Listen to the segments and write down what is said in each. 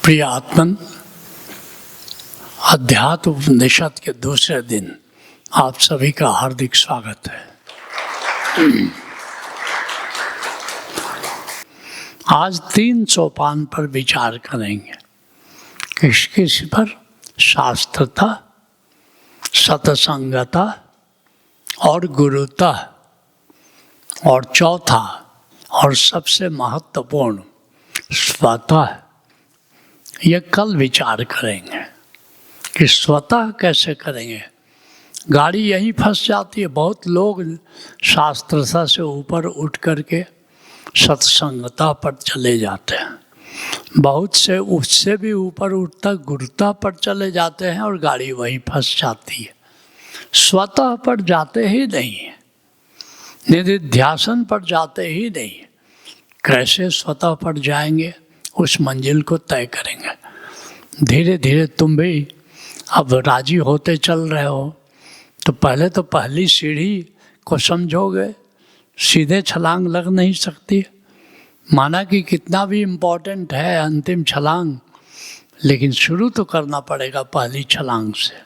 प्रिय आत्मन, अध्यात्म उपनिषद के दूसरे दिन आप सभी का हार्दिक स्वागत है। आज 3 सोपान पर विचार करेंगे। किस पर? शास्त्रता, सत्संगता और गुरुता, और चौथा और सबसे महत्वपूर्ण स्वतः। ये कल विचार करेंगे कि स्वतः कैसे करेंगे। गाड़ी यहीं फंस जाती है। बहुत लोग शास्त्रता से ऊपर उठ करके सत्संगता पर चले जाते हैं, बहुत से उससे भी ऊपर उठकर गुरुता पर चले जाते हैं और गाड़ी वहीं फंस जाती है। स्वतः पर जाते ही नहीं है, निधिध्यासन पर जाते ही नहीं। कैसे स्वतः पर जाएंगे, उस मंजिल को तय करेंगे। धीरे धीरे तुम भी अब राजी होते चल रहे हो, तो पहले तो पहली सीढ़ी को समझोगे। सीधे छलांग लग नहीं सकती, माना कि कितना भी इम्पोर्टेंट है अंतिम छलांग, लेकिन शुरू तो करना पड़ेगा पहली छलांग से।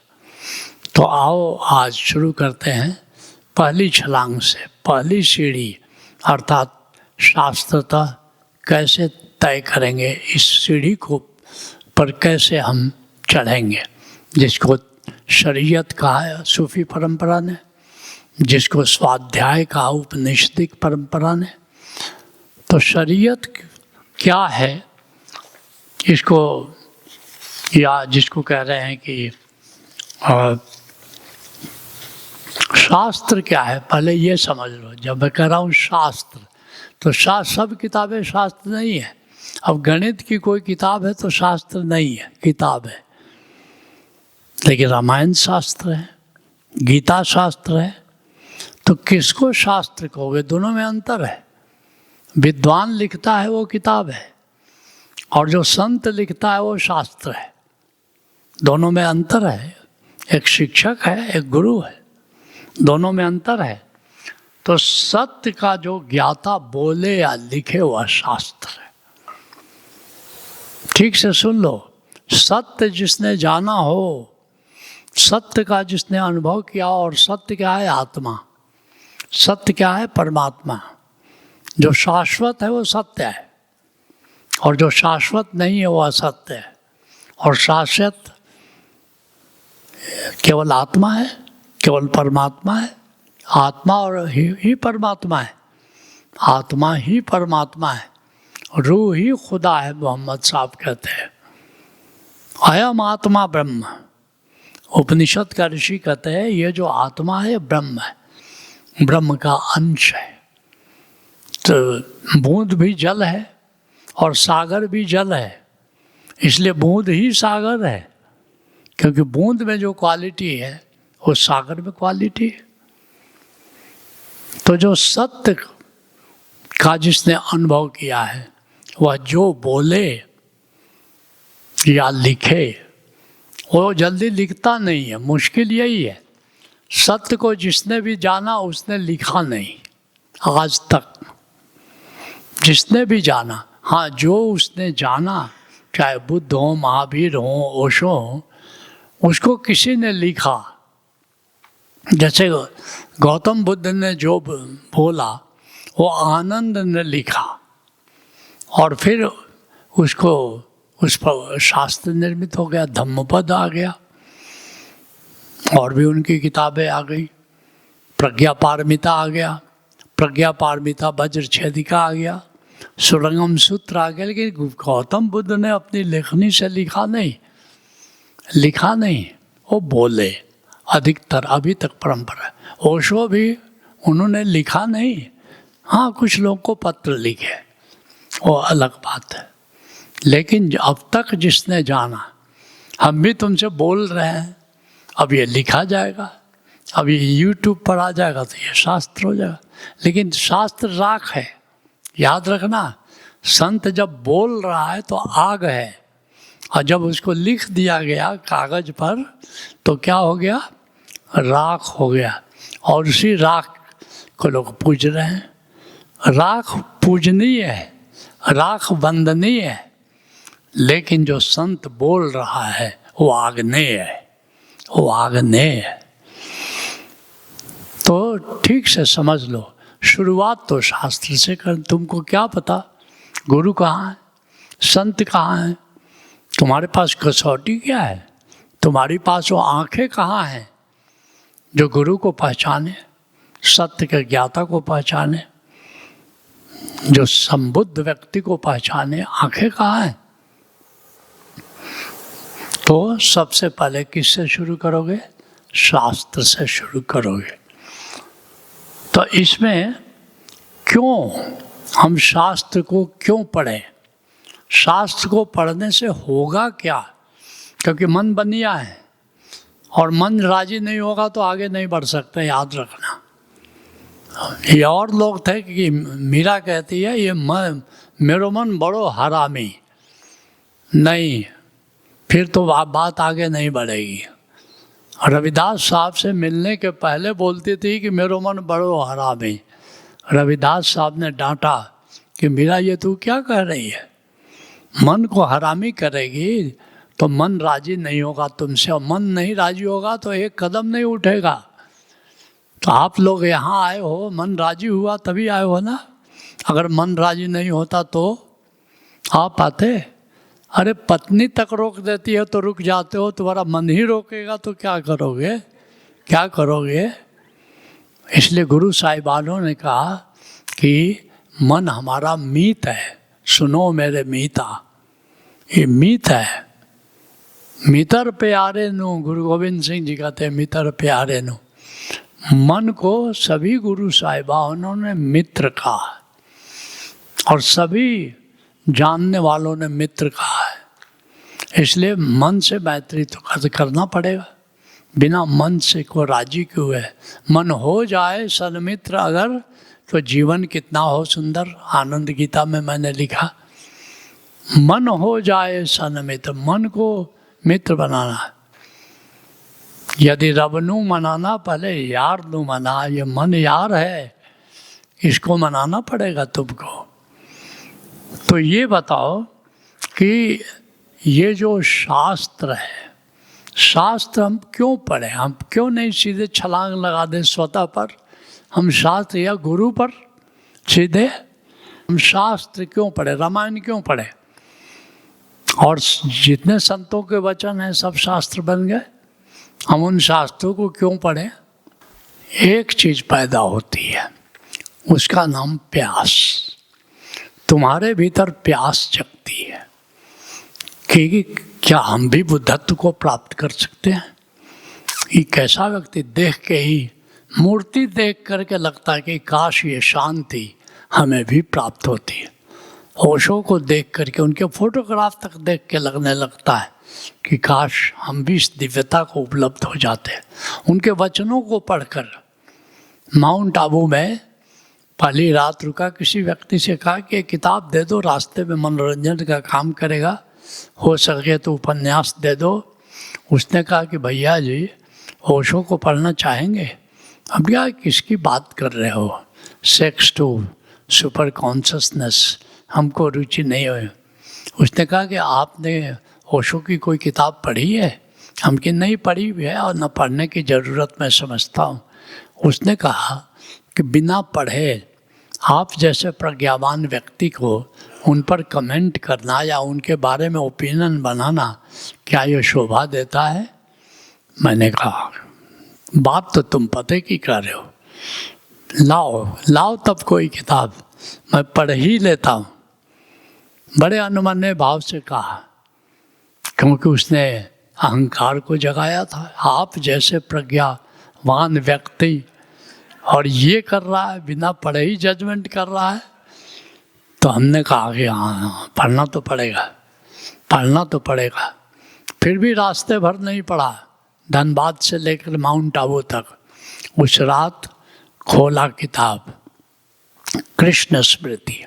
तो आओ आज शुरू करते हैं पहली छलांग से। पहली सीढ़ी अर्थात शास्त्रता कैसे तय करेंगे, इस सीढ़ी को पर कैसे हम चढ़ेंगे, जिसको शरीयत कहा है सूफी परंपरा ने, जिसको स्वाध्याय कहा उपनिषदिक परंपरा ने। तो शरीयत क्या है, इसको या जिसको कह रहे हैं कि शास्त्र क्या है, पहले ये समझ लो। जब मैं कह रहा हूँ शास्त्र, तो शास्त्र सब किताबें शास्त्र नहीं है। अब गणित की कोई किताब है तो शास्त्र नहीं है, किताब है। लेकिन रामायण शास्त्र है, गीता शास्त्र है। तो किसको शास्त्र कहोगे? दोनों में अंतर है। विद्वान लिखता है वो किताब है, और जो संत लिखता है वो शास्त्र है। दोनों में अंतर है। एक शिक्षक है, एक गुरु है, दोनों में अंतर है। तो सत्य का जो ज्ञाता बोले या लिखे वह शास्त्र है। ठीक से सुन लो। सत्य जिसने जाना हो, सत्य का जिसने अनुभव किया, और सत्य क्या है? आत्मा। सत्य क्या है? परमात्मा। जो शाश्वत है वो सत्य है, और जो शाश्वत नहीं है वो असत्य है। और शाश्वत केवल आत्मा है, केवल परमात्मा है। आत्मा और ही परमात्मा है। आत्मा ही परमात्मा है, रूह ही खुदा है। मोहम्मद साहब कहते हैं अयम आत्मा ब्रह्म। उपनिषद का ऋषि कहते हैं ये जो आत्मा है ब्रह्म है, ब्रह्म का अंश है। तो बूंद भी जल है और सागर भी जल है, इसलिए बूंद ही सागर है, क्योंकि बूंद में जो क्वालिटी है वो सागर में क्वालिटी है। तो जो सत्य का जिसने अनुभव किया है, वह जो बोले या लिखे, वो जल्दी लिखता नहीं है। मुश्किल यही है। सत्य को जिसने भी जाना उसने लिखा नहीं आज तक। जिसने भी जाना, हाँ, जो उसने जाना, चाहे बुद्ध हो, महावीर हो, ओशो हो, उसको किसी ने लिखा। जैसे गौतम बुद्ध ने जो बोला वो आनंद ने लिखा, और फिर उसको उस पर शास्त्र निर्मित हो गया, धम्मपद आ गया, और भी उनकी किताबें आ गई। प्रज्ञा पारमिता आ गया, प्रज्ञा पारमिता वज्रछेदिका आ गया, सुरंगम सूत्र आ गया। लेकिन गौतम बुद्ध ने अपनी लेखनी से लिखा नहीं, लिखा नहीं, वो बोले। अधिकतर अभी तक परंपरा है। ओशो भी उन्होंने लिखा नहीं, हाँ, कुछ लोगों को पत्र लिखे, वो अलग बात है। लेकिन अब तक जिसने जाना, हम भी तुमसे बोल रहे हैं, अब ये लिखा जाएगा, अब ये YouTube पर आ जाएगा तो ये शास्त्र हो जाएगा। लेकिन शास्त्र राख है, याद रखना। संत जब बोल रहा है तो आग है, और जब उसको लिख दिया गया कागज पर तो क्या हो गया? राख हो गया। और उसी राख को लोग पूज रहे हैं। राख पूजनीय है, राख वंदनीय है। लेकिन जो संत बोल रहा है वो आग्नेय है, वो आग्नेय है। तो ठीक से समझ लो, शुरुआत तो शास्त्र से कर। तुमको क्या पता गुरु कहाँ है, संत कहाँ है? तुम्हारे पास कसौटी क्या है? तुम्हारे पास वो आंखें कहाँ हैं जो गुरु को पहचाने, सत्य के ज्ञाता को पहचाने, जो संबुद्ध व्यक्ति को पहचाने? आंखें कहाँ हैं? तो सबसे पहले किससे शुरू करोगे? शास्त्र से शुरू करोगे। तो इसमें क्यों हम शास्त्र को क्यों पढ़ें? शास्त्र को पढ़ने से होगा क्या? क्योंकि मन बनिया है और मन राजी नहीं होगा तो आगे नहीं बढ़ सकते, याद रखना। ये और लोग थे कि मीरा कहती है ये मेरो मन बड़ो हरामी, नहीं, फिर तो बात आगे नहीं बढ़ेगी। रविदास साहब से मिलने के पहले बोलती थी कि मेरो मन बड़ो हरामी। रविदास साहब ने डांटा कि मीरा ये तू क्या कह रही है? मन को हरामी करेगी तो मन राजी नहीं होगा तुमसे, और मन नहीं राजी होगा तो एक कदम नहीं उठेगा। तो आप लोग यहाँ आए हो, मन राजी हुआ तभी आए हो ना। अगर मन राजी नहीं होता तो आप आते? अरे पत्नी तक रोक देती है तो रुक जाते हो, तुम्हारा मन ही रोकेगा तो क्या करोगे? क्या करोगे? इसलिए गुरु साहिबानों ने कहा कि मन हमारा मीत है, सुनो मेरे मीता, ये मीत है। मितर प्यारे नु, गुरु गोविंद सिंह जी कहते हैं मितर प्यारे नु। मन को सभी गुरु साहिबानों ने मित्र कहा और सभी जानने वालों ने मित्र कहा है। इसलिए मन से मैत्री तो करना पड़ेगा, बिना मन से को राजी क्यों है? मन हो जाए सन्मित्र अगर तो जीवन कितना हो सुंदर। आनंद गीता में मैंने लिखा, मन हो जाए सन्मित्र, मन को मित्र बनाना। यदि रब नू मनाना पहले यार नू मना, ये मन यार है, इसको मनाना पड़ेगा तुमको। तो ये बताओ कि ये जो शास्त्र है, शास्त्र हम क्यों पढ़ें? हम क्यों नहीं सीधे छलांग लगा दें स्वतः पर? हम शास्त्र या गुरु पर सीधे हम शास्त्र क्यों पढ़े? रामायण क्यों पढ़े? और जितने संतों के वचन हैं सब शास्त्र बन गए। हम उन शास्त्रों को क्यों पढ़ें? एक चीज़ पैदा होती है, उसका नाम प्यास। तुम्हारे भीतर प्यास जगती है कि क्या हम भी बुद्धत्व को प्राप्त कर सकते हैं? ये कैसा व्यक्ति देख के ही, मूर्ति देख करके लगता है कि काश ये शांति हमें भी प्राप्त होती है। ओशो को देख करके, उनके फोटोग्राफ तक देख के लगने लगता है कि काश हम भी इस दिव्यता को उपलब्ध हो जाते हैं। उनके वचनों को पढ़कर माउंट आबू में पहली रात रुका, किसी व्यक्ति से कहा कि एक किताब दे दो, रास्ते में मनोरंजन का काम करेगा, हो सके तो उपन्यास दे दो। उसने कहा कि भैया जी ओशो को पढ़ना चाहेंगे? अब क्या किसकी बात कर रहे हो? सेक्स टू सुपर कॉन्शसनेस, हमको रुचि नहीं है। उसने कहा कि आपने ओशो की कोई किताब पढ़ी है? हम कि नहीं पढ़ी भी है और न पढ़ने की ज़रूरत मैं समझता हूँ। उसने कहा कि बिना पढ़े आप जैसे प्रज्ञावान व्यक्ति को उन पर कमेंट करना या उनके बारे में ओपिनियन बनाना, क्या ये शोभा देता है? मैंने कहा बात तो तुम पते की कर रहे हो, लाओ तब कोई किताब, मैं पढ़ ही लेता हूँ। बड़े अनुमन्य भाव से कहा, क्योंकि उसने अहंकार को जगाया था। आप जैसे प्रज्ञावान व्यक्ति और ये कर रहा है, बिना पढ़े ही जजमेंट कर रहा है। तो हमने कहा कि हाँ पढ़ना तो पड़ेगा, पढ़ना तो पड़ेगा। फिर भी रास्ते भर नहीं पढ़ा, धनबाद से लेकर माउंट आबू तक। उस रात खोला किताब कृष्ण स्मृति,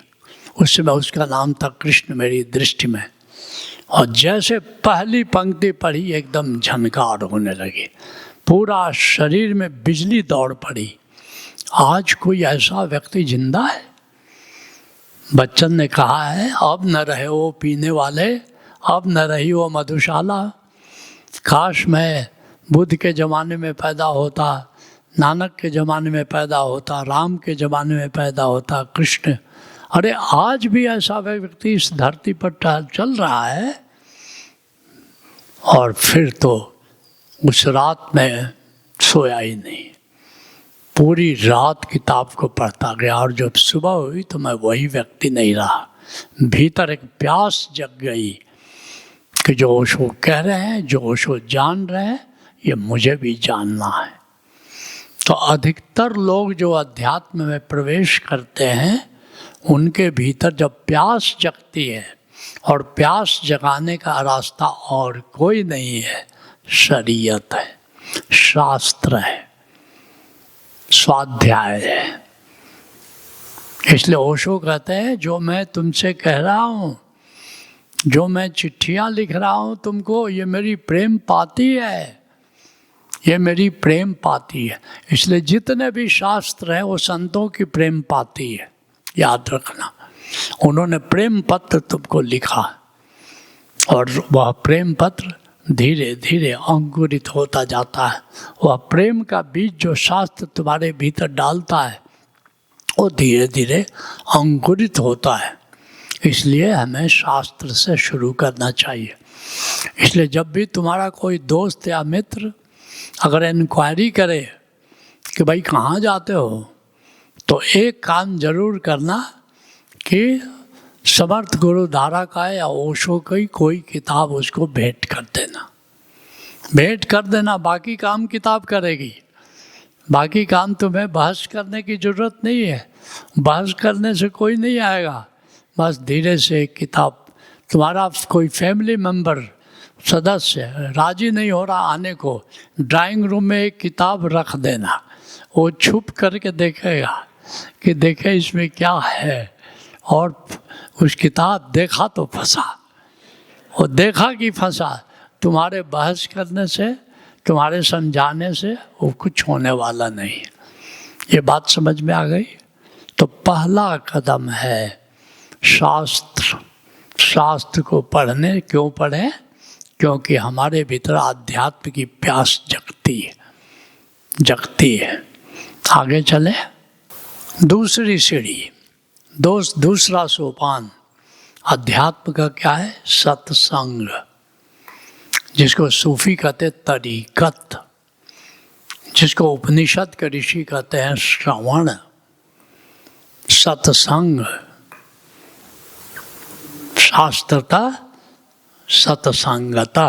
उस समय उसका नाम था कृष्ण मेरी दृष्टि में। और जैसे पहली पंक्ति पढ़ी एकदम झनकार होने लगी, पूरा शरीर में बिजली दौड़ पड़ी। आज कोई ऐसा व्यक्ति जिंदा है? बच्चन ने कहा है अब न रहे वो पीने वाले, अब न रही वो मधुशाला। काश मैं बुद्ध के ज़माने में पैदा होता, नानक के ज़माने में पैदा होता, राम के ज़माने में पैदा होता, कृष्ण। अरे आज भी ऐसा व्यक्ति इस धरती पर चल रहा है। और फिर तो उस रात में सोया ही नहीं, पूरी रात किताब को पढ़ता गया। और जब सुबह हुई तो मैं वही व्यक्ति नहीं रहा। भीतर एक प्यास जग गई कि जो ओशो कह रहे हैं, जो ओशो जान रहे हैं, ये मुझे भी जानना है। तो अधिकतर लोग जो अध्यात्म में प्रवेश करते हैं, उनके भीतर जब प्यास जगती है, और प्यास जगाने का रास्ता और कोई नहीं है, शरीयत है, शास्त्र है, स्वाध्याय है। इसलिए ओशो कहते हैं, जो मैं तुमसे कह रहा हूँ, जो मैं चिट्ठियाँ लिख रहा हूँ तुमको, ये मेरी प्रेम पाती है, ये मेरी प्रेम पाती है। इसलिए जितने भी शास्त्र हैं वो संतों की प्रेम पाती है, याद रखना। उन्होंने प्रेम पत्र तुमको लिखा, और वह प्रेम पत्र धीरे धीरे अंकुरित होता जाता है। वह प्रेम का बीज जो शास्त्र तुम्हारे भीतर डालता है, वो धीरे धीरे अंकुरित होता है। इसलिए हमें शास्त्र से शुरू करना चाहिए। इसलिए जब भी तुम्हारा कोई दोस्त या मित्र अगर इंक्वायरी करे कि भाई कहाँ जाते हो, तो एक काम जरूर करना कि समर्थ गुरुद्वारा का या ओशो की कोई किताब उसको भेंट कर देना। भेंट कर देना, बाकी काम किताब करेगी। बाकी काम तुम्हें बहस करने की ज़रूरत नहीं है। बहस करने से कोई नहीं आएगा। बस धीरे से किताब, तुम्हारा कोई फैमिली मेंबर सदस्य राजी नहीं हो रहा आने को, ड्राइंग रूम में एक किताब रख देना। वो छुप करके देखेगा कि देखे इसमें क्या है, और उस किताब देखा तो फंसा। वो देखा कि फंसा। तुम्हारे बहस करने से, तुम्हारे समझाने से वो कुछ होने वाला नहीं। ये बात समझ में आ गई? तो पहला कदम है शास्त्र। शास्त्र को पढ़ने क्यों पढ़ें? क्योंकि हमारे भीतर आध्यात्म की प्यास जगती है। आगे चले। दूसरी सीढ़ी, दूसरा सोपान अध्यात्म का क्या है? सत्संग, जिसको सूफी कहते तरीकत, जिसको उपनिषद के ऋषि कहते हैं श्रवण। सत्संग, शास्त्रता, सत्संगता।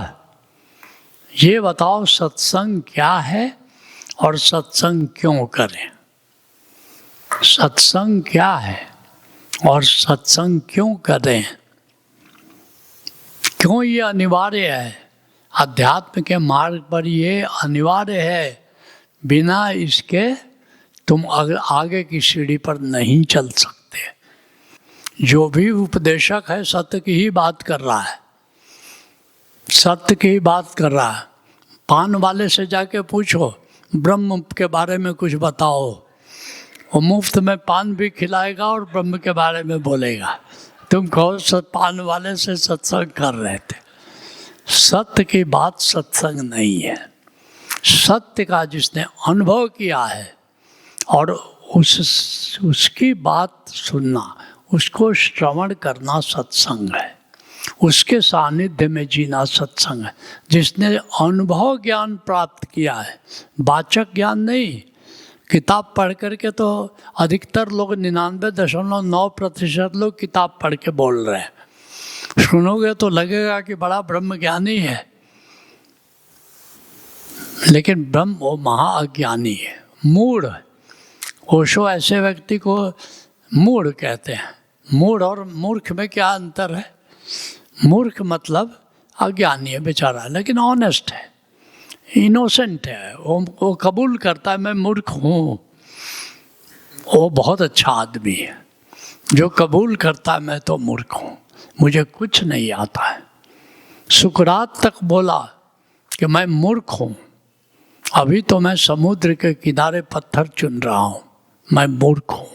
ये बताओ सत्संग क्या है और सत्संग क्यों करें? सत्संग क्या है और सत्संग क्यों करें? क्यों ये अनिवार्य है? अध्यात्म के मार्ग पर ये अनिवार्य है। बिना इसके तुम आगे की सीढ़ी पर नहीं चल सकते। जो भी उपदेशक है सत्य की ही बात कर रहा है, सत्य की ही बात कर रहा है। पान वाले से जाके पूछो ब्रह्म के बारे में कुछ बताओ, वो मुफ्त में पान भी खिलाएगा और ब्रह्म के बारे में बोलेगा। तुम कहो पान वाले से सत्संग कर रहे थे। सत्य की बात सत्संग नहीं है। सत्य का जिसने अनुभव किया है और उसकी बात सुनना, उसको श्रवण करना सत्संग है। उसके सानिध्य में जीना सत्संग है। जिसने अनुभव ज्ञान प्राप्त किया है, वाचक ज्ञान नहीं। किताब पढ़ करके तो अधिकतर लोग 99.9% लोग किताब पढ़ के बोल रहे हैं। सुनोगे तो लगेगा कि बड़ा ब्रह्म ज्ञानी है, लेकिन ब्रह्म वो महाअज्ञानी है, मूढ़। ओशो ऐसे व्यक्ति को मूढ़ कहते हैं। मूढ़ और मूर्ख में क्या अंतर है? मूर्ख मतलब अज्ञानी है बेचारा, लेकिन ऑनेस्ट है, इनोसेंट है। वो कबूल करता है मैं मूर्ख हूँ। वो बहुत अच्छा आदमी है जो कबूल करता है मैं तो मूर्ख हूँ, मुझे कुछ नहीं आता है। सुकरात तक बोला कि मैं मूर्ख हूँ, अभी तो मैं समुद्र के किनारे पत्थर चुन रहा हूँ, मैं मूर्ख हूँ।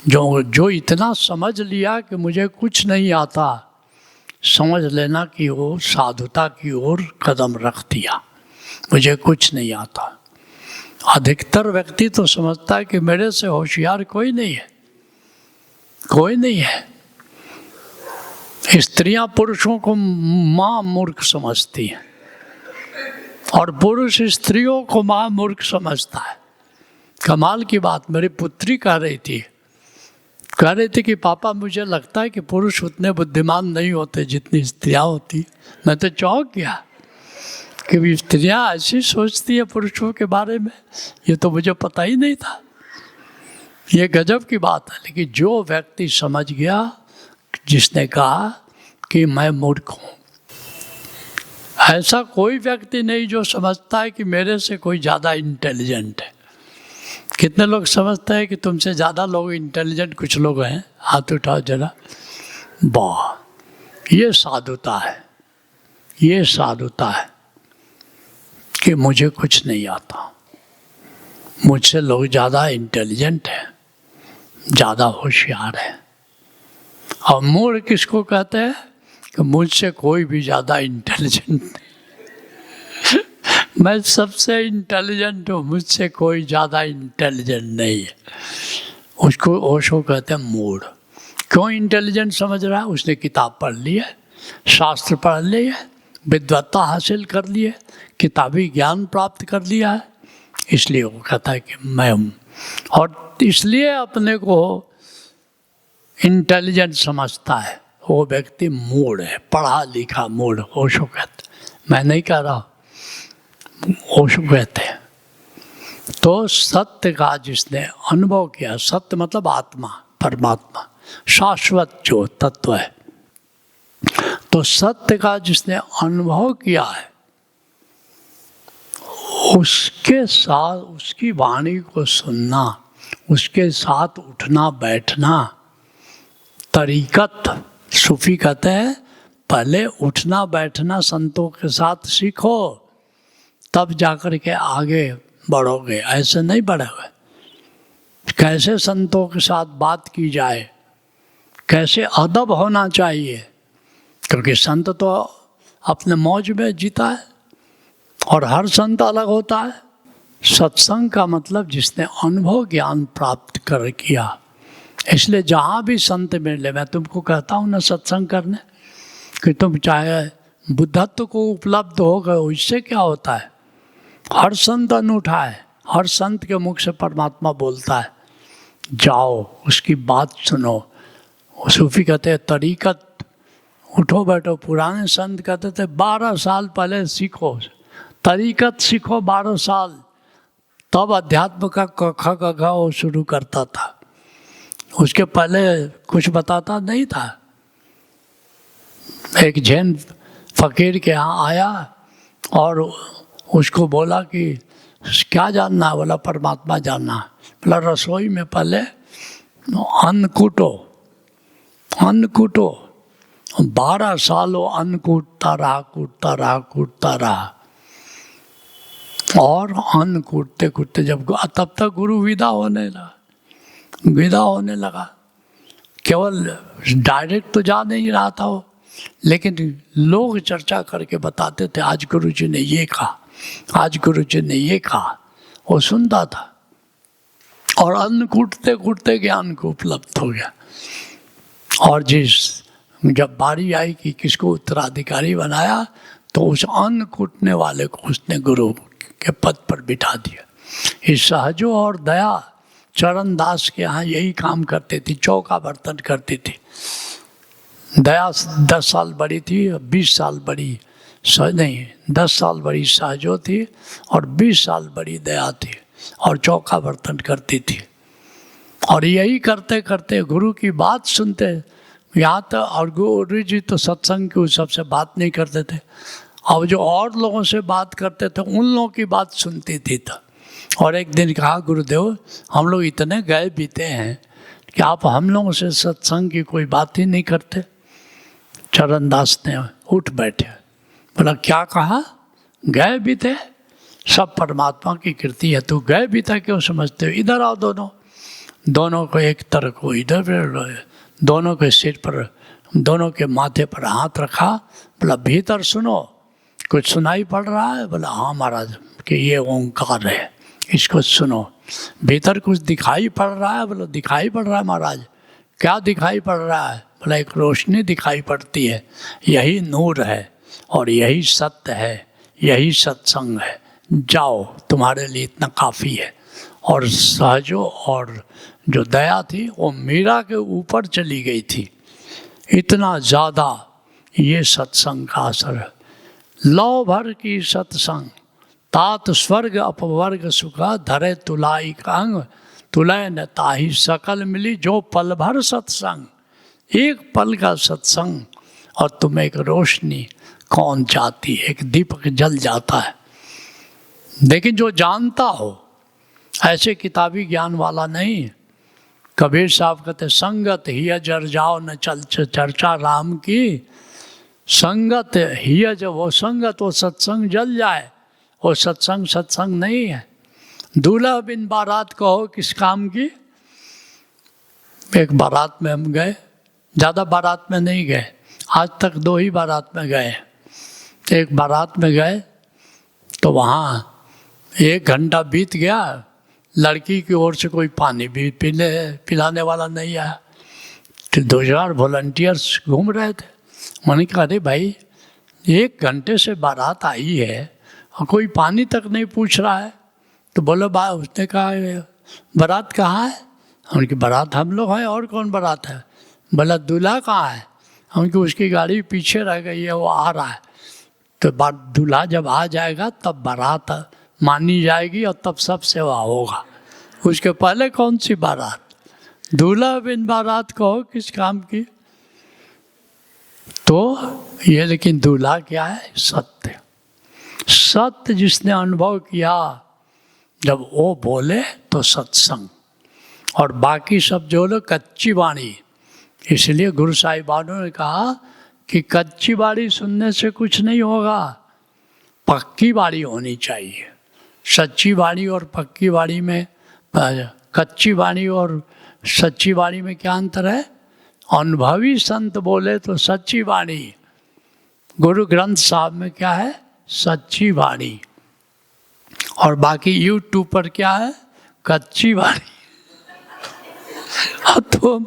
जो इतना समझ लिया कि मुझे कुछ नहीं आता, समझ लेना कि वो साधुता की ओर कदम रख दिया, मुझे कुछ नहीं आता। अधिकतर व्यक्ति तो समझता है कि मेरे से होशियार कोई नहीं है, कोई नहीं है। स्त्रियां पुरुषों को मां मूर्ख समझती हैं और पुरुष स्त्रियों को मां मूर्ख समझता है। कमाल की बात, मेरी पुत्री कह रही थी कि पापा मुझे लगता है कि पुरुष उतने बुद्धिमान नहीं होते जितनी स्त्रियां होती। मैं तो चौंक गया कि स्त्रियां ऐसी सोचती है पुरुषों के बारे में, ये तो मुझे पता ही नहीं था। ये गजब की बात है। लेकिन जो व्यक्ति समझ गया, जिसने कहा कि मैं मूर्ख हूँ, ऐसा कोई व्यक्ति नहीं जो समझता है कि मेरे से कोई ज़्यादा इंटेलिजेंट है। कितने लोग समझते हैं कि तुमसे ज़्यादा लोग इंटेलिजेंट कुछ लोग हैं? हाथ उठाओ जरा। वाह, ये साधुता है, ये साधुता है कि मुझे कुछ नहीं आता, मुझसे लोग ज़्यादा इंटेलिजेंट हैं, ज़्यादा होशियार है। और मूर्ख किसको कहते हैं? कि मुझसे कोई भी ज़्यादा इंटेलिजेंट नहीं, मैं सबसे इंटेलिजेंट हूँ, मुझसे कोई ज़्यादा इंटेलिजेंट नहीं है। उसको ओशो कहते हैं मूढ़। क्यों इंटेलिजेंट समझ रहा है? उसने किताब पढ़ ली है, शास्त्र पढ़ लिए है, विद्वत्ता हासिल कर ली है, किताबी ज्ञान प्राप्त कर लिया है, इसलिए वो कहता है कि मैं हूँ। और इसलिए अपने को इंटेलिजेंट समझता है। वो व्यक्ति मूढ़ है, पढ़ा लिखा मूढ़, ओशो कहते। मैं नहीं कह रहा, ओशो कहते हैं। तो सत्य का जिसने अनुभव किया, सत्य मतलब आत्मा, परमात्मा, शाश्वत जो तत्व है, तो सत्य का जिसने अनुभव किया है, उसके साथ उसकी वाणी को सुनना, उसके साथ उठना बैठना, तरीकत सूफी कहते हैं पहले उठना बैठना संतों के साथ सीखो, तब जाकर के आगे बढ़ोगे। ऐसे नहीं बढ़े हुए। कैसे संतों के साथ बात की जाए, कैसे अदब होना चाहिए, क्योंकि संत तो अपने मौज में जीता है और हर संत अलग होता है। सत्संग का मतलब जिसने अनुभव ज्ञान प्राप्त कर किया। इसलिए जहाँ भी संत मिले, मैं तुमको कहता हूँ ना सत्संग करने, कि तुम चाहे बुद्धत्व को उपलब्ध हो गए, इससे क्या होता है? हर संत अनूठा है, हर संत के मुख से परमात्मा बोलता है। जाओ उसकी बात सुनो। सूफी कहते हैं तरीकत, उठो बैठो। पुराने संत कहते थे 12 साल पहले सीखो, तरीकत सीखो 12 साल, तब अध्यात्म का क ख ग घ वो शुरू करता था। उसके पहले कुछ बताता नहीं था। एक जैन फकीर के यहाँ आया और उसको बोला कि क्या जानना है? बोला परमात्मा जानना है। बोला रसोई में पहले अन्न कूटो, अन्न कूटो। 12 साल वो अन्न कूटता रहा और अन्न कूटते कूटते जब तब तक गुरु विदा होने लगा। केवल डायरेक्ट तो जा नहीं रहा था वो, लेकिन लोग चर्चा करके बताते थे आज गुरु जी ने ये कहा, आज गुरु जी ने ये कहा। वो सुनता था और अन्न कूटते कूटते ज्ञान को उपलब्ध हो गया। और जब बारी आई कि किसको उत्तराधिकारी बनाया, तो उस अन्न कूटने वाले को उसने गुरु के पद पर बिठा दिया। इस सहजो और दया चरण दास के यहाँ यही काम करती थी, चौका बर्तन करती थी। दया 10 साल बड़ी थी, 20 साल बड़ी 10 साल बड़ी सहजो थी और 20 साल बड़ी दया थी, और चौका बर्तन करती थी। और यही करते करते गुरु की बात सुनते, यहाँ तक, और गुरु जी तो सत्संग की सबसे बात नहीं करते थे। अब जो और लोगों से बात करते थे उन लोगों की बात सुनती थी। और एक दिन कहा गुरुदेव हम लोग इतने गए बीते हैं कि आप हम लोगों से सत्संग की कोई बात ही नहीं करते। चरणदास ने उठ बैठे, बोला क्या कहा? गए बीते? सब परमात्मा की कृति है, तू गए बीता क्यों समझते हो? इधर आओ दोनों को एक तरफ को इधर, दोनों के सिर पर दोनों के माथे पर हाथ रखा, बोला भीतर सुनो, कुछ सुनाई पड़ रहा है? बोला हाँ महाराज, कि ये ओंकार है, इसको सुनो। भीतर कुछ दिखाई पड़ रहा है? बोला दिखाई पड़ रहा है महाराज। क्या दिखाई पड़ रहा है? बोला एक रोशनी दिखाई पड़ती है, यही नूर है और यही सत्य है, यही सत्संग है, जाओ तुम्हारे लिए इतना काफ़ी है। और सहजो और जो दया थी वो मीरा के ऊपर चली गई थी, इतना ज़्यादा ये सत्संग का असर है। लौ भर की सत्संग तात स्वर्ग अपवर्ग सुखा, धरे तुलाई का अंग तुलय न ताही सकल मिली, जो पल भर सत्संग। एक पल का सत्संग और तुम एक रोशनी कौन चाहती है, एक दीपक जल जाता है। लेकिन जो जानता हो, ऐसे किताबी ज्ञान वाला नहीं। कबीर साहब कहते संगत ही जर जाओ न चल चर्चा राम की, संगत ही जब वो संगत, वो सत्संग जल जाए, वो सत्संग सत्संग नहीं है। दूल्हा बिन बारात कहो किस काम की। एक बारात में हम गए, ज़्यादा बारात में नहीं गए, आज तक 2 ही बारात में गए। एक बारात में गए तो वहाँ 1 घंटा बीत गया, लड़की की ओर से कोई पानी भी पिलाने वाला नहीं आया। तो 2-4 वॉलंटियर्स घूम रहे थे। मैंने कहा अरे भाई 1 घंटे से बारात आई है और कोई पानी तक नहीं पूछ रहा है। तो बोलो उसने कहा बारात कहाँ है? उनकी बारात हम लोग हैं, और कौन बारात है? बोला दूल्हा कहाँ है? उनकी उसकी गाड़ी पीछे रह गई है, वो आ रहा है। तो दूल्हा जब आ जाएगा तब बारात मानी जाएगी और तब सब सेवा होगा। उसके पहले कौन सी बारात? दूल्हा बिन बारात कहो किस काम की। तो ये लेकिन दूल्हा क्या है? सत्य। सत्य जिसने अनुभव किया, जब वो बोले तो सत्संग, और बाकी सब जो लोग कच्ची वाणी। इसलिए गुरु साहिबानों ने कहा कि कच्ची बाड़ी सुनने से कुछ नहीं होगा, पक्की बाड़ी होनी चाहिए। सच्ची वाणी और पक्की वाणी में, कच्ची वाणी और सच्ची वाणी में क्या अंतर है? अनुभवी संत बोले तो सच्ची वाणी, गुरु ग्रंथ साहब में क्या है? सच्ची वाणी। और बाकी यूट्यूब पर क्या है? कच्ची वाणी। और तुम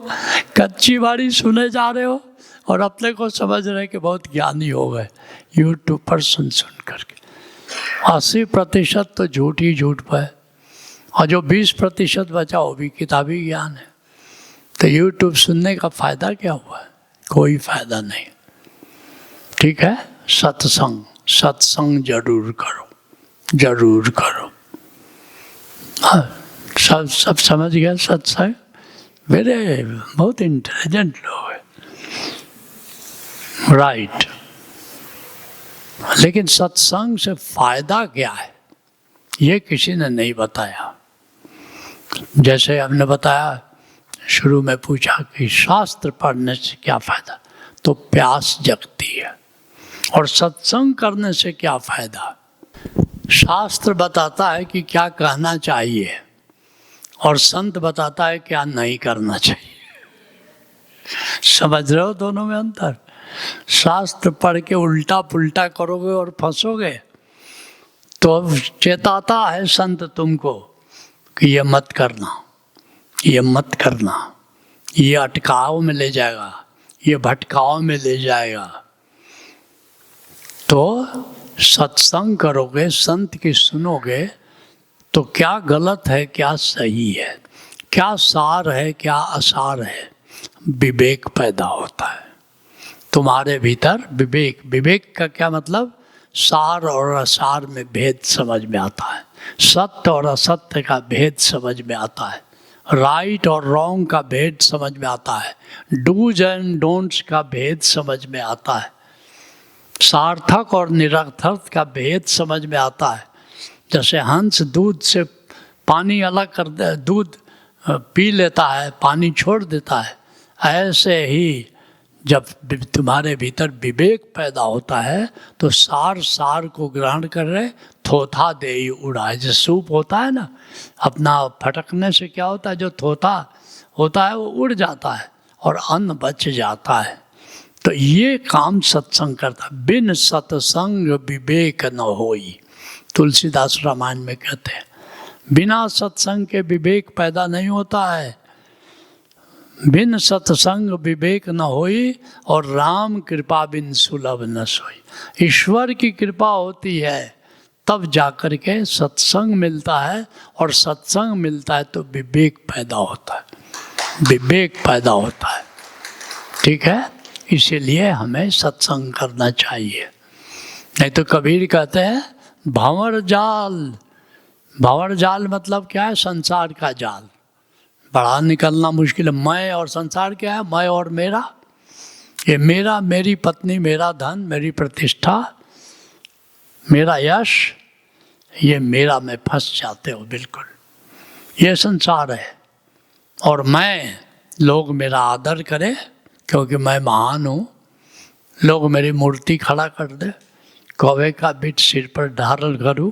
कच्ची वाणी सुने जा रहे हो और अपने को समझ रहे कि बहुत ज्ञानी हो गए यूट्यूब पर सुन करके। 80% तो झूठ ही झूठ पर, और जो 20% बचा वो भी किताबी ज्ञान है। तो यूट्यूब सुनने का फ़ायदा क्या हुआ? कोई फ़ायदा नहीं। ठीक है, सत्संग, सत्संग जरूर करो, जरूर करो। हाँ, सब समझ गया सत्संग। मेरे बहुत इंटेलिजेंट लोग हैं, राइट। लेकिन सत्संग से फायदा क्या है ये किसी ने नहीं बताया। जैसे हमने बताया, शुरू में पूछा कि शास्त्र पढ़ने से क्या फायदा, तो प्यास जगती है। और सत्संग करने से क्या फायदा? शास्त्र बताता है कि क्या कहना चाहिए और संत बताता है क्या नहीं करना चाहिए। समझ रहे हो दोनों में अंतर? शास्त्र पढ़ के उल्टा पुल्टा करोगे और फंसोगे, तो चेताता है संत तुमको कि ये मत करना, ये मत करना, ये अटकाव में ले जाएगा, ये भटकाव में ले जाएगा। तो सत्संग करोगे, संत की सुनोगे, तो क्या गलत है क्या सही है, क्या सार है क्या असार है, विवेक पैदा होता है तुम्हारे भीतर। विवेक, विवेक का क्या मतलब? सार और असार में भेद समझ में आता है, सत्य और असत्य का भेद समझ में आता है, राइट और रॉन्ग का भेद समझ में आता है, डूज एंड डोंट्स का भेद समझ में आता है, सार्थक और निरर्थक का भेद समझ में आता है। जैसे हंस दूध से पानी अलग कर दे, दूध पी लेता है, पानी छोड़ देता है, ऐसे ही जब तुम्हारे भीतर विवेक पैदा होता है तो सार सार को ग्रहण कर रहे, थोथा दे ही उड़ाए। जो सूप होता है ना, अपना फटकने से क्या होता है, जो थोथा होता है वो उड़ जाता है और अन्न बच जाता है। तो ये काम सत्संग करता। बिन सत्संग विवेक न होई, तुलसीदास रामायण में कहते हैं। बिना सत्संग के विवेक पैदा नहीं होता है। बिन सत्संग विवेक न होई, और राम कृपा बिन सुलभ न सोई। ईश्वर की कृपा होती है तब जाकर के सत्संग मिलता है, और सत्संग मिलता है तो विवेक पैदा होता है, विवेक पैदा होता है। ठीक है, इसीलिए हमें सत्संग करना चाहिए। नहीं तो कबीर कहते हैं भंवर जाल। भंवर जाल मतलब क्या है? संसार का जाल, बड़ा निकलना मुश्किल है। मैं और संसार क्या है? मैं और मेरा, ये मेरा, मेरी पत्नी, मेरा धन, मेरी प्रतिष्ठा, मेरा यश, ये मेरा में फंस जाते हो बिल्कुल। ये संसार है। और मैं, लोग मेरा आदर करें क्योंकि मैं महान हूँ, लोग मेरी मूर्ति खड़ा कर दे, कौवे का बिट सिर पर धारण करूँ,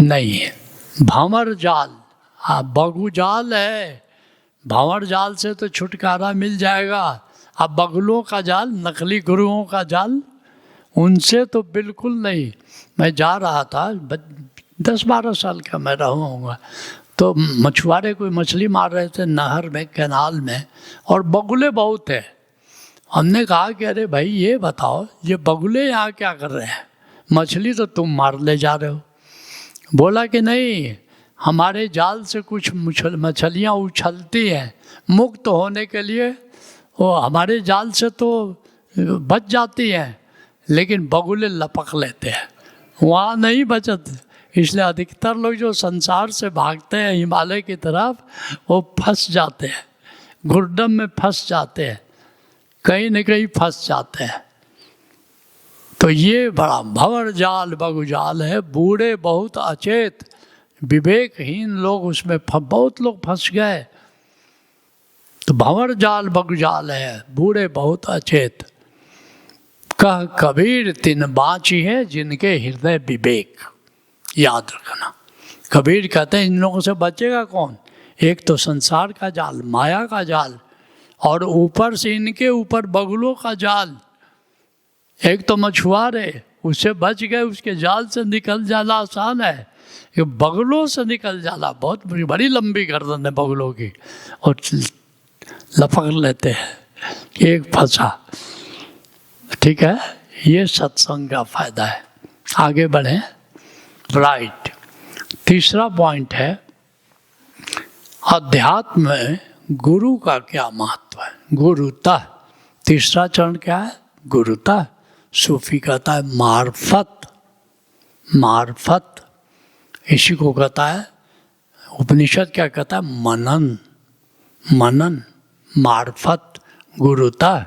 नहीं है। भंवर जाल, हाँ बगु जाल है। भंवर जाल से तो छुटकारा मिल जाएगा। अब बगुलों का जाल, नकली गुरुओं का जाल, उनसे तो बिल्कुल नहीं। मैं जा रहा था, 10-12 साल का मैं रहा हूँगा, तो मछुआरे कोई मछली मार रहे थे नहर में, कैनाल में, और बगुले बहुत है। हमने कहा कि अरे भाई ये बताओ, ये बगुले यहाँ क्या कर रहे हैं? मछली तो तुम मार ले जा रहे हो। बोला कि नहीं, हमारे जाल से कुछ मछलियाँ उछलती हैं, मुक्त होने के लिए वो हमारे जाल से तो बच जाती हैं, लेकिन बगुले लपक लेते हैं, वहाँ नहीं बचत। इसलिए अधिकतर लोग जो संसार से भागते हैं हिमालय की तरफ, वो फंस जाते हैं, गुर्दम में फंस जाते हैं, कहीं न कहीं फंस जाते हैं। तो ये बड़ा भंवर जाल बगु जाल है। बूढ़े बहुत अचेत, विवेकहीन लोग उसमें बहुत लोग फंस गए। तो भंवर जाल बगु जाल है, बूढ़े बहुत अचेत। कह कबीर तिन बाँची है जिनके हृदय विवेक। याद रखना, कबीर कहते हैं इन लोगों से बचेगा कौन? एक तो संसार का जाल, माया का जाल, और ऊपर से इनके ऊपर बगुलों का जाल। एक तो मछुआरे, उससे बच गए, उसके जाल से निकल जाना आसान है, ये बगुलों से निकल जाना बहुत बड़ी लंबी गर्दन है बगुलों की, और लपक लेते हैं, एक फंसा। ठीक है, ये सत्संग का फायदा है। आगे बढ़ें। राइट, तीसरा पॉइंट है अध्यात्म में गुरु का क्या महत्व है? गुरुता। तीसरा चरण क्या है? गुरुता। सूफी कहता है मार्फत। मार्फत, इसी को कहता है, उपनिषद क्या कहता है? मनन। मनन, मार्फत, गुरुता।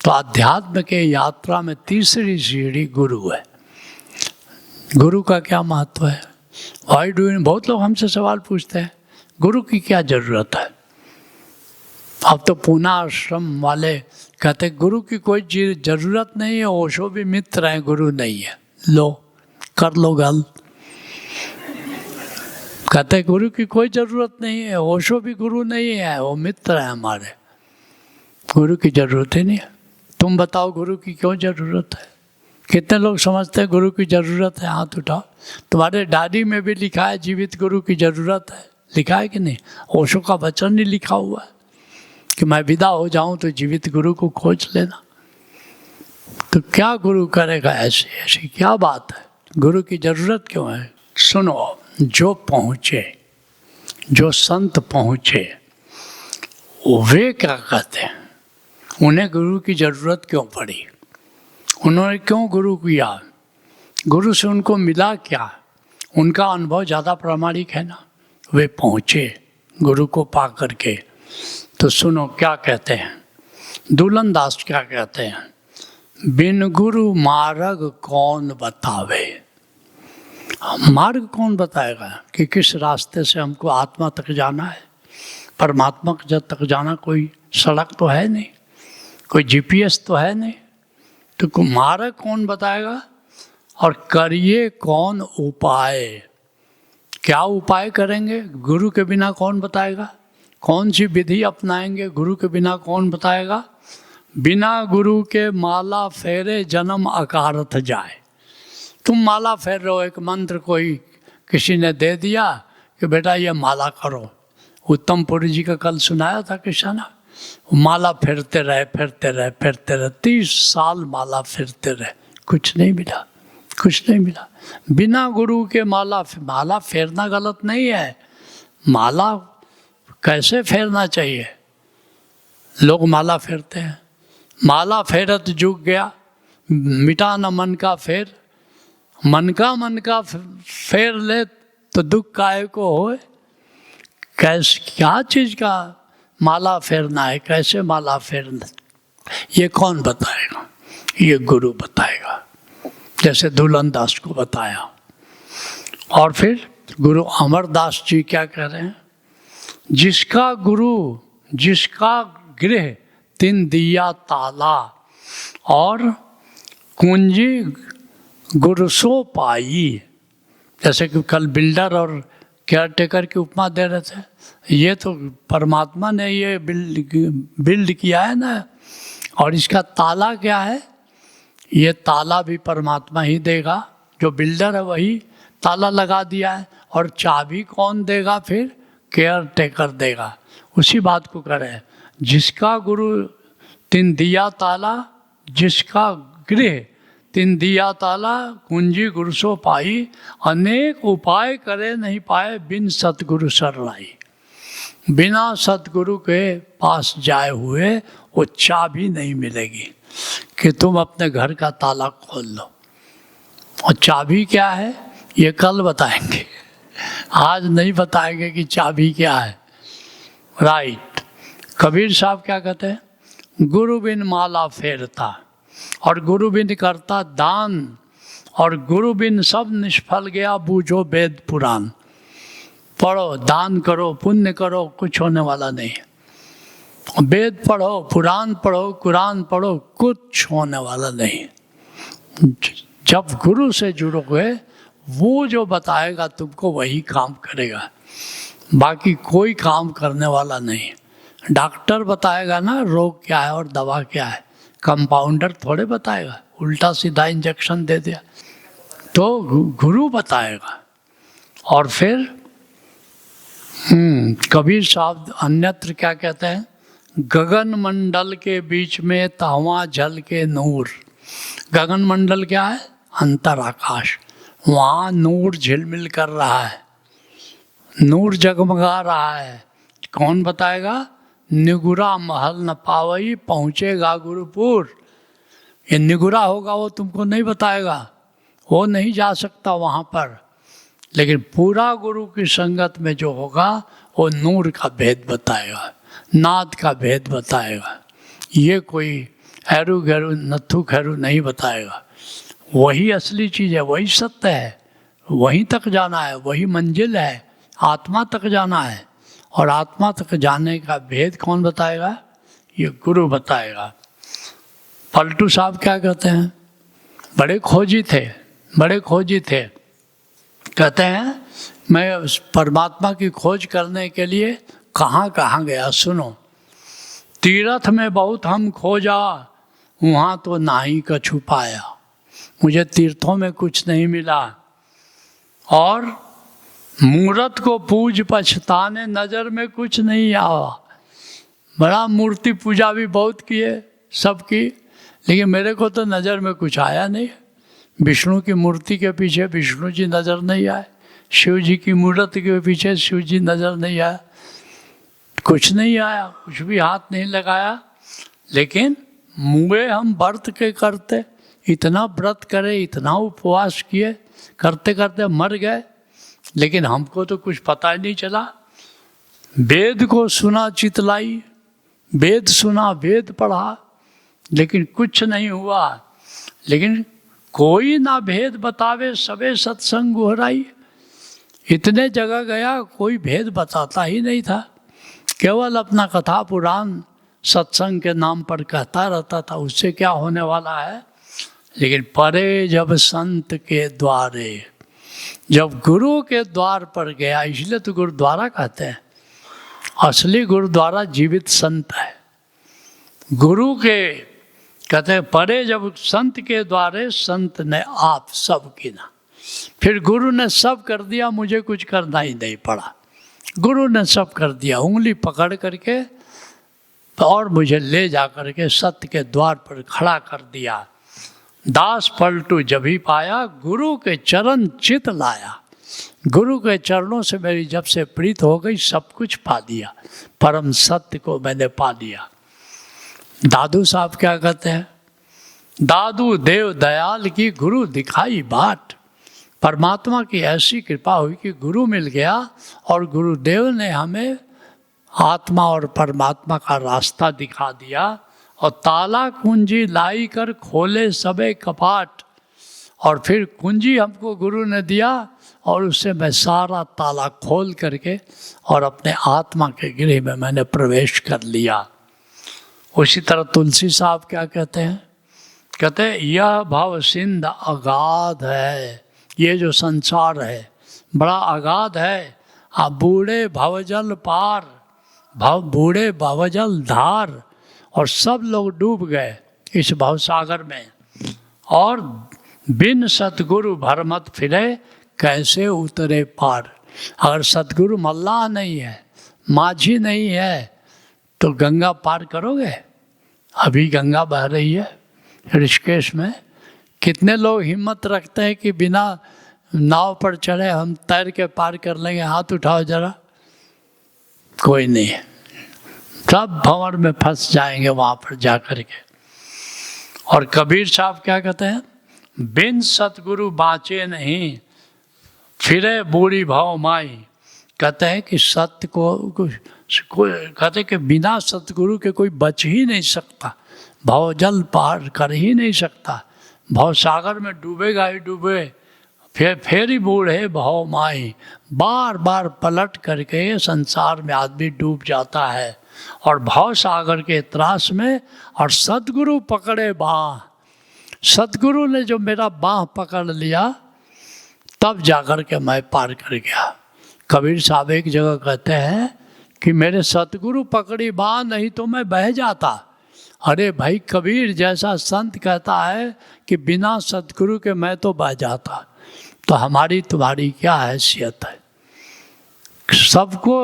तो अध्यात्म के यात्रा में तीसरी सीढ़ी गुरु है। गुरु का क्या महत्व है? वाई डू यू, बहुत लोग हमसे सवाल पूछते हैं गुरु की क्या जरूरत है? अब तो पूना आश्रम वाले कहते गुरु की कोई जरूरत नहीं है, ओशो भी मित्र हैं, गुरु नहीं है। लो कर लो गल। कहते गुरु की कोई जरूरत नहीं है, ओशो भी गुरु नहीं है, वो मित्र है हमारे, गुरु की जरूरत ही नहीं है। तुम बताओ गुरु की क्यों जरूरत है? कितने लोग समझते हैं गुरु की जरूरत है? हाथ उठाओ। तुम्हारे डायरी में भी लिखा है जीवित गुरु की जरूरत है, लिखा है कि नहीं? ओशो का वचन नहीं लिखा हुआ है कि मैं विदा हो जाऊं तो जीवित गुरु को खोज लेना। तो क्या गुरु करेगा? ऐसी ऐसी क्या बात है? गुरु की जरूरत क्यों है? सुनो, जो पहुँचे, जो संत पहुँचे, वे क्या कहते हैं? उन्हें गुरु की जरूरत क्यों पड़ी? उन्होंने क्यों गुरु किया? गुरु से उनको मिला क्या? उनका अनुभव ज़्यादा प्रामाणिक है ना। वे पहुँचे गुरु को पा करके। तो सुनो क्या कहते हैं, दुलन दास क्या कहते हैं? बिन गुरु मार्ग कौन बतावे। मार्ग कौन बताएगा कि किस रास्ते से हमको आत्मा तक जाना है, परमात्मा तक जाना? कोई सड़क तो है नहीं, कोई जीपीएस तो है नहीं, तो मार्ग कौन बताएगा? और करिए कौन उपाय? क्या उपाय करेंगे? गुरु के बिना कौन बताएगा? कौन सी विधि अपनाएंगे? गुरु के बिना कौन बताएगा? बिना गुरु के माला फेरे जन्म अकारथ जाए। तुम माला फेर रहे हो, एक मंत्र कोई किसी ने दे दिया कि बेटा ये माला करो। उत्तम पुरी जी का कल सुनाया था किसी ने, माला फेरते रहे 30 साल माला फेरते रहे, कुछ नहीं मिला, कुछ नहीं मिला। बिना गुरु के माला फेरना गलत नहीं है, माला कैसे फेरना चाहिए। लोग माला फेरते हैं, माला फेरत जुग गया, मिटा न मन का फेर। मन का फेर ले तो दुख काहे को होए। कैसे, क्या चीज़ का माला फेरना है, कैसे माला फेरना, ये कौन बताएगा? ये गुरु बताएगा, जैसे दुल्हन दास को बताया। और फिर गुरु अमरदास जी क्या कह रहे हैं? जिसका गुरु, जिसका गृह तिन दिया ताला, और कुंजी गुरसो पाई। जैसे कि कल बिल्डर और केयर टेकर की उपमा दे रहे थे, ये तो परमात्मा ने ये बिल्ड किया है ना, और इसका ताला क्या है? ये ताला भी परमात्मा ही देगा, जो बिल्डर है वही ताला लगा दिया है, और चाबी कौन देगा? फिर केयर टेकर देगा। उसी बात को कर रहे हैं, जिसका गुरु तिन दिया ताला, जिसका गृह तिन दिया ताला, कुंजी गुरसो पाई। अनेक उपाय करे नहीं पाए, बिन सतगुरु शरणाई। बिना सतगुरु के पास जाए हुए वो चाबी नहीं मिलेगी कि तुम अपने घर का ताला खोल लो। और चाबी क्या है ये कल बताएंगे, आज नहीं बताएंगे कि चाबी क्या है। राइट। कबीर साहब क्या कहते हैं? गुरु बिन माला फेरता, और गुरु बिन करता दान, और गुरु बिन सब निष्फल गया, बूझो वेद पुराण। पढ़ो, दान करो, पुण्य करो, कुछ होने वाला नहीं। वेद पढ़ो, पुराण पढ़ो, कुरान पढ़ो, कुछ होने वाला नहीं। जब गुरु से जुड़ोगे, वो जो बताएगा तुमको वही काम करेगा, बाकी कोई काम करने वाला नहीं। डॉक्टर बताएगा ना रोग क्या है और दवा क्या है, कंपाउंडर थोड़े बताएगा, उल्टा सीधा इंजेक्शन दे दिया। तो गुरु बताएगा। और फिर कबीर साहब अन्यत्र क्या कहते हैं? गगन मंडल के बीच में तहवा जल के नूर। गगन मंडल क्या है? अंतर आकाश। वहाँ नूर झिलमिल कर रहा है, नूर जगमगा रहा है। कौन बताएगा? निगुरा महल न पावई, पहुँचेगा गुरुपुर। ये निगुरा होगा वो तुमको नहीं बताएगा, वो नहीं जा सकता वहाँ पर। लेकिन पूरा गुरु की संगत में जो होगा वो नूर का भेद बताएगा, नाद का भेद बताएगा। ये कोई हैरू घेरू नत्थु खैरू नहीं बताएगा। वही असली चीज़ है, वही सत्य है, वहीं तक जाना है, वही मंजिल है, आत्मा तक जाना है। और आत्मा तक जाने का भेद कौन बताएगा? ये गुरु बताएगा। पलटू साहब क्या कहते हैं? बड़े खोजी थे, बड़े खोजी थे। कहते हैं मैं उस परमात्मा की खोज करने के लिए कहाँ कहाँ गया। सुनो, तीर्थ में बहुत हम खोजा, वहाँ तो नाही का छुपाया। मुझे तीर्थों में कुछ नहीं मिला। और मूर्त को पूज पछताने, नज़र में कुछ नहीं आया। बड़ा मूर्ति पूजा भी बहुत किए सबकी, लेकिन मेरे को तो नज़र में कुछ आया नहीं। विष्णु की मूर्ति के पीछे विष्णु जी नज़र नहीं आए, शिव जी की मूर्ति के पीछे शिव जी नज़र नहीं आया, कुछ नहीं आया, कुछ भी हाथ नहीं लगाया। लेकिन मुँहे हम व्रत के करते, इतना व्रत करे, इतना उपवास किए, करते करते मर गए, लेकिन हमको तो कुछ पता ही नहीं चला। वेद को सुना चितलाई, वेद सुना, वेद पढ़ा, लेकिन कुछ नहीं हुआ। लेकिन कोई ना भेद बतावे, सबे सत्संग गोहराई। इतने जगह गया, कोई भेद बताता ही नहीं था, केवल अपना कथा पुराण सत्संग के नाम पर कहता रहता था। उससे क्या होने वाला है? लेकिन परे जब संत के द्वारे, जब गुरु के द्वार पर गया, इसलिए तो गुरुद्वारा कहते हैं। असली गुरुद्वारा जीवित संत है। गुरु के कहते हैं परे जब संत के द्वारे संत ने आप सब कीना। फिर गुरु ने सब कर दिया, मुझे कुछ करना ही नहीं पड़ा। गुरु ने सब कर दिया, उंगली पकड़ करके और मुझे ले जा करके सत्य के द्वार पर खड़ा कर दिया। दास पलटू जब ही पाया, गुरु के चरण चित लाया। गुरु के चरणों से मेरी जब से प्रीत हो गई, सब कुछ पा दिया, परम सत्य को मैंने पा लिया। दादू साहब क्या कहते हैं? दादू देव दयाल की गुरु दिखाई बाट। परमात्मा की ऐसी कृपा हुई कि गुरु मिल गया और गुरुदेव ने हमें आत्मा और परमात्मा का रास्ता दिखा दिया। और ताला कुंजी लाई कर खोले सबे कपाट। और फिर कुंजी हमको गुरु ने दिया और उससे मैं सारा ताला खोल करके और अपने आत्मा के गृह में मैंने प्रवेश कर लिया। उसी तरह तुलसी साहब क्या कहते हैं? कहते हैं यह भव सिंध अगाध है। ये जो संसार है बड़ा अगाध है। आप बूढ़े भवजल पार, बूढ़े भवजल धार। और सब लोग डूब गए इस भवसागर में। और बिन सतगुरु भरमत फिरे, कैसे उतरे पार। अगर सतगुरु मल्लाह नहीं है, माझी नहीं है, तो गंगा पार करोगे? अभी गंगा बह रही है ऋषिकेश में। कितने लोग हिम्मत रखते हैं कि बिना नाव पर चढ़े हम तैर के पार कर लेंगे? हाथ उठाओ जरा। कोई नहीं है, सब भंवर में फंस जाएंगे वहाँ पर जा कर के। और कबीर साहब क्या कहते हैं? बिन सतगुरु बाँचे नहीं, फिरे बूढ़ी भाव माई। कहते हैं कि सत्य को कहते हैं कि बिना सतगुरु के कोई बच ही नहीं सकता, भवजल पार कर ही नहीं सकता, भव सागर में डूबेगा ही डूबे। फिर ही बूढ़े भाव माई। बार बार पलट करके संसार में आदमी डूब जाता है और भाव सागर के त्रास में। और सतगुरु पकड़े बाँह, सतगुरु ने जो मेरा बाँह पकड़ लिया, तब जाकर के मैं पार कर गया। कबीर साहब एक जगह कहते हैं कि मेरे सतगुरु पकड़ी बाँह, नहीं तो मैं बह जाता। अरे भाई, कबीर जैसा संत कहता है कि बिना सतगुरु के मैं तो बह जाता, तो हमारी तुम्हारी क्या हैसियत है? सबको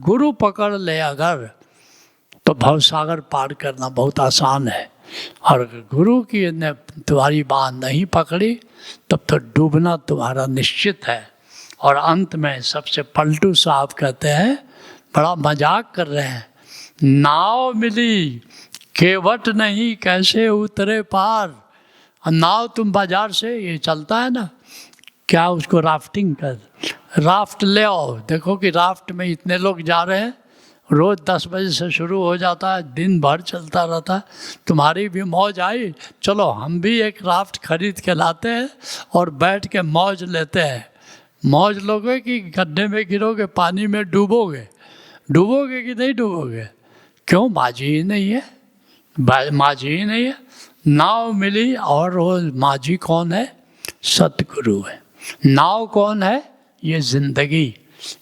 गुरु पकड़ ले अगर, तो भवसागर पार करना बहुत आसान है। और अगर गुरु की ने तुम्हारी बात नहीं पकड़ी, तब तो डूबना तुम्हारा निश्चित है। और अंत में सबसे पलटू साहब कहते हैं, बड़ा मजाक कर रहे हैं, नाव मिली केवट नहीं, कैसे उतरे पार। नाव तुम बाजार से ये चलता है ना, क्या उसको राफ्टिंग कर, राफ्ट ले आओ। देखो कि राफ्ट में इतने लोग जा रहे हैं, रोज़ 10 बजे से शुरू हो जाता है, दिन भर चलता रहता है। तुम्हारी भी मौज आई, चलो हम भी एक राफ्ट खरीद के लाते हैं और बैठ के मौज लेते हैं। मौज लोगे कि गड्ढे में गिरोगे, पानी में डूबोगे? डूबोगे कि नहीं डूबोगे? क्यों? माझी ही नहीं है, माझी ही नहीं है। नाव मिली, और वो माझी कौन है? सतगुरु है। नाव कौन है? ये जिंदगी,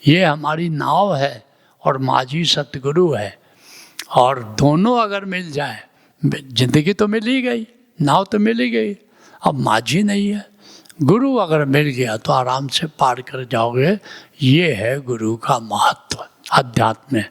ये हमारी नाव है, और माझी सतगुरु है। और दोनों अगर मिल जाए, जिंदगी तो मिल ही गई, नाव तो मिल ही गई, अब माझी नहीं है। गुरु अगर मिल गया तो आराम से पार कर जाओगे। ये है गुरु का महत्व अध्यात्म में।